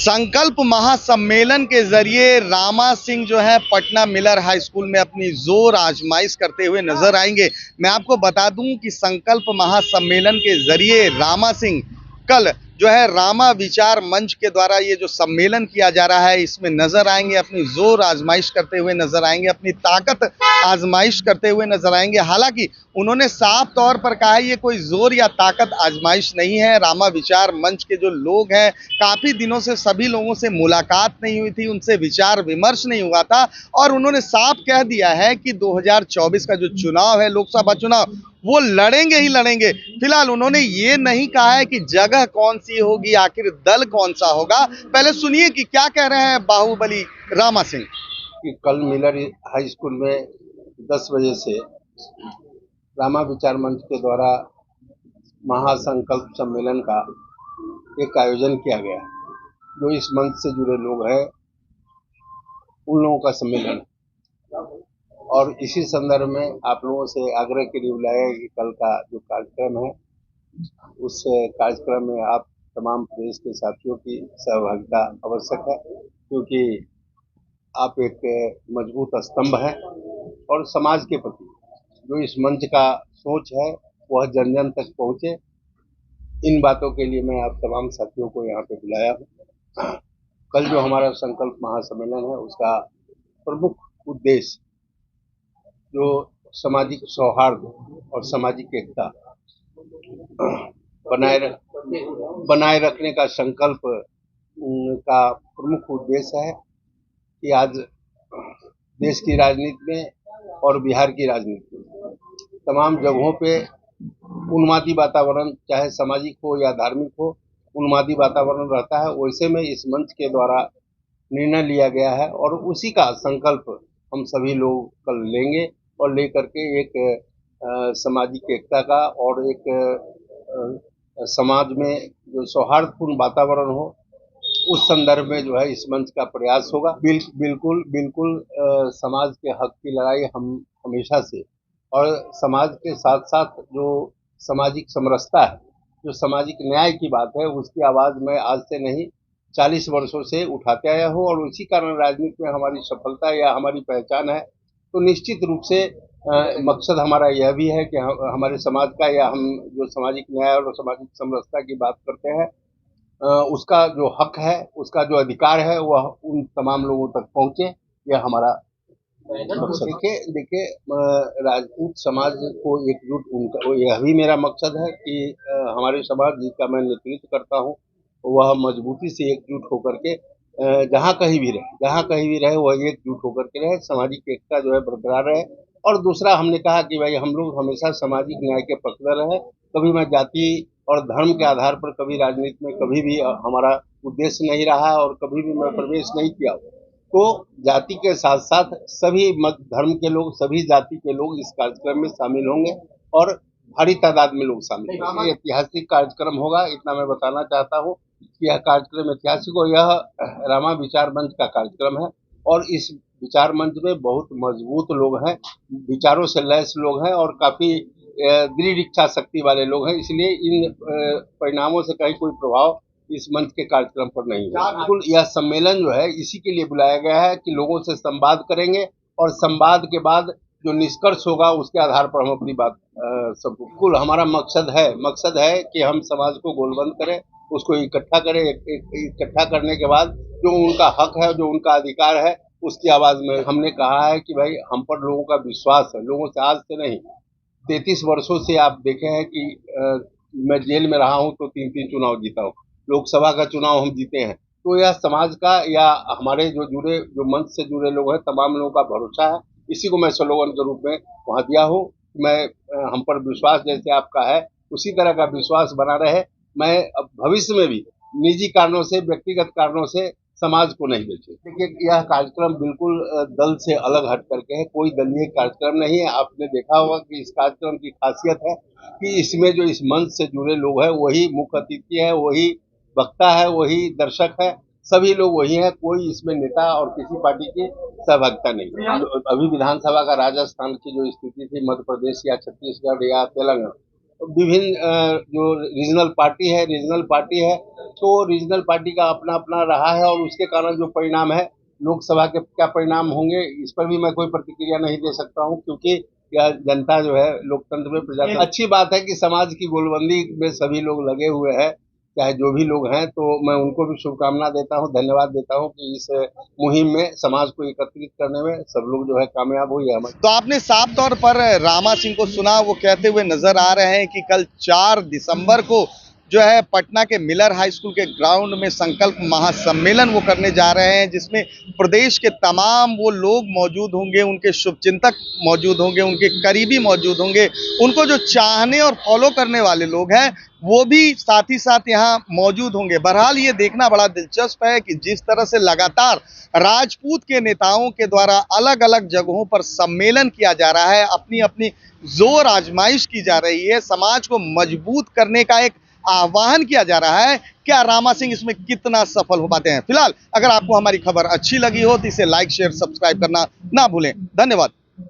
संकल्प महासम्मेलन के जरिए रामा सिंह जो है पटना मिलर हाई स्कूल में अपनी जोर आजमाइश करते हुए नजर आएंगे। मैं आपको बता दूं कि संकल्प महासम्मेलन के जरिए रामा सिंह कल जो है रामा विचार मंच के द्वारा ये जो सम्मेलन किया जा रहा है इसमें नजर आएंगे, अपनी जोर आजमाइश करते हुए नजर आएंगे, अपनी ताकत आजमाइश करते हुए नजर आएंगे। हालांकि उन्होंने साफ तौर पर कहा है ये कोई जोर या ताकत आजमाइश नहीं है। रामा विचार मंच के जो लोग हैं, काफी दिनों से सभी लोगों से मुलाकात नहीं हुई थी, उनसे विचार विमर्श नहीं हुआ था और उन्होंने साफ कह दिया है कि 2024 का जो चुनाव है, लोकसभा चुनाव, वो लड़ेंगे ही लड़ेंगे। फिलहाल उन्होंने ये नहीं कहा है कि जगह कौन सी होगी, आखिर दल कौन सा होगा। पहले सुनिए कि क्या कह रहे हैं बाहुबली रामा सिंह। कि कल मिलर हाई स्कूल में 10 बजे से रामा विचार मंच के द्वारा महासंकल्प सम्मेलन का एक आयोजन किया गया। जो इस मंच से जुड़े लोग हैं उन लोगों का सम्मेलन, और इसी संदर्भ में आप लोगों से आग्रह के लिए बुलाया है कि कल का जो कार्यक्रम है उस कार्यक्रम में आप तमाम प्रेस के साथियों की सहभागिता आवश्यक है, क्योंकि आप एक मजबूत स्तंभ हैं और समाज के प्रति जो इस मंच का सोच है वह जन जन तक पहुंचे। इन बातों के लिए मैं आप तमाम साथियों को यहाँ पे बुलाया हूँ। कल जो हमारा संकल्प महासम्मेलन है उसका प्रमुख उद्देश्य जो सामाजिक सौहार्द और सामाजिक एकता बनाए रखने का संकल्प का प्रमुख उद्देश्य है कि आज देश की राजनीति में और बिहार की राजनीति में तमाम जगहों पे उन्मादी वातावरण, चाहे सामाजिक हो या धार्मिक हो, उन्मादी वातावरण रहता है। वैसे में इस मंच के द्वारा निर्णय लिया गया है और उसी का संकल्प हम सभी लोग कल लेंगे और लेकर के एक सामाजिक एकता का और एक समाज में जो सौहार्दपूर्ण वातावरण हो उस संदर्भ में जो है इस मंच का प्रयास होगा। बिल्कुल समाज के हक की लड़ाई हम हमेशा से, और समाज के साथ साथ जो सामाजिक समरसता है, जो सामाजिक न्याय की बात है, उसकी आवाज़ मैं आज से नहीं 40 वर्षों से उठाते आया हूँ और उसी कारण राजनीति में हमारी सफलता या हमारी पहचान है। तो निश्चित रूप से मकसद हमारा यह भी है कि हमारे समाज का, या हम जो सामाजिक न्याय और सामाजिक समरसता की बात करते हैं, उसका जो हक है, उसका जो अधिकार है, वह उन तमाम लोगों तक पहुंचे। यह हमारा मकसद। देखिए राजपूत समाज को एकजुट, उनका यह भी मेरा मकसद है कि हमारे समाज जिसका मैं नेतृत्व करता हूँ वह मजबूती से एकजुट होकर के जहाँ कहीं भी रहे वह एकजुट होकर के रहे, सामाजिक एकता जो है बरकरार रहे। और दूसरा हमने कहा कि भाई हम लोग हमेशा सामाजिक न्याय के पक्षधर रहे। कभी मैं जाति और धर्म के आधार पर कभी राजनीति में कभी भी हमारा उद्देश्य नहीं रहा और कभी भी मैं प्रवेश नहीं किया। तो जाति के साथ साथ सभी मत धर्म के लोग, सभी जाति के लोग इस कार्यक्रम में शामिल होंगे और भारी तादाद में लोग शामिल होंगे। ऐतिहासिक कार्यक्रम होगा, इतना मैं बताना चाहता हूँ कि यह कार्यक्रम ऐतिहासिक हो। यह रामा विचार मंच का कार्यक्रम है और इस विचार मंच में बहुत मजबूत लोग हैं, विचारों से लैस लोग हैं और काफी दृढ़ इच्छा शक्ति वाले लोग हैं। इसलिए इन परिणामों से कहीं कोई प्रभाव इस मंच के कार्यक्रम पर नहीं है। बिल्कुल यह सम्मेलन जो है इसी के लिए बुलाया गया है कि लोगों से संवाद करेंगे और संवाद के बाद जो निष्कर्ष होगा उसके आधार पर हम अपनी बात सब। बिल्कुल हमारा मकसद है कि हम समाज को गोलबंद करें, उसको इकट्ठा करें। इकट्ठा करने के बाद जो उनका हक है, जो उनका अधिकार है, उसकी आवाज में हमने कहा है कि भाई हम पर लोगों का विश्वास है। लोगों से आज से नहीं, 33 वर्षों से आप देखे हैं कि मैं जेल में रहा हूं तो 3 चुनाव जीता हूं, लोकसभा का चुनाव हम जीते हैं। तो यह समाज का या हमारे जो मंच से जुड़े लोग हैं तमाम लोगों का भरोसा है। इसी को मैं स्लोगन के रूप में वहां दिया हूँ। मैं हम पर विश्वास जैसे आपका है उसी तरह का विश्वास बना रहे। मैं भविष्य में भी निजी कारणों से, व्यक्तिगत कारणों से समाज को नहीं बेचे। देखिए यह कार्यक्रम बिल्कुल दल से अलग हट करके है, कोई दलीय कार्यक्रम नहीं है। आपने देखा होगा कि इस कार्यक्रम की खासियत है कि इसमें जो इस मंच से जुड़े लोग हैं वही मुख्य अतिथि है, वही वक्ता है, वही दर्शक है, सभी लोग वही हैं। कोई इसमें नेता और किसी पार्टी की सहभागिता नहीं है। अभी विधानसभा का राजस्थान की जो स्थिति थी, मध्य प्रदेश या छत्तीसगढ़ या तेलंगाना, विभिन्न जो रीजनल पार्टी है, तो रीजनल पार्टी का अपना अपना रहा है, और उसके कारण जो परिणाम है, लोकसभा के क्या परिणाम होंगे, इस पर भी मैं कोई प्रतिक्रिया नहीं दे सकता हूं, क्योंकि यह जनता जो है लोकतंत्र में प्रजातंत्र। अच्छी बात है कि समाज की गोलबंदी में सभी लोग लगे हुए हैं, चाहे जो भी लोग हैं, तो मैं उनको भी शुभकामना देता हूं, धन्यवाद देता हूं कि इस मुहिम में समाज को एकत्रित करने में सब लोग जो है कामयाब हुए। तो आपने साफ तौर पर रामा सिंह को सुना, वो कहते हुए नजर आ रहे हैं कि कल 4 दिसंबर को जो है पटना के मिलर हाई स्कूल के ग्राउंड में संकल्प महासम्मेलन वो करने जा रहे हैं, जिसमें प्रदेश के तमाम वो लोग मौजूद होंगे, उनके शुभचिंतक मौजूद होंगे, उनके करीबी मौजूद होंगे, उनको जो चाहने और फॉलो करने वाले लोग हैं वो भी साथ ही साथ यहाँ मौजूद होंगे। बहरहाल ये देखना बड़ा दिलचस्प है कि जिस तरह से लगातार राजपूत के नेताओं के द्वारा अलग अलग जगहों पर सम्मेलन किया जा रहा है, अपनी अपनी जोर आजमाइश की जा रही है, समाज को मजबूत करने का एक आह्वान किया जा रहा है। क्या रामा सिंह इसमें कितना सफल हो पाते हैं? फिलहाल अगर आपको हमारी खबर अच्छी लगी हो तो इसे लाइक शेयर सब्सक्राइब करना ना भूलें। धन्यवाद।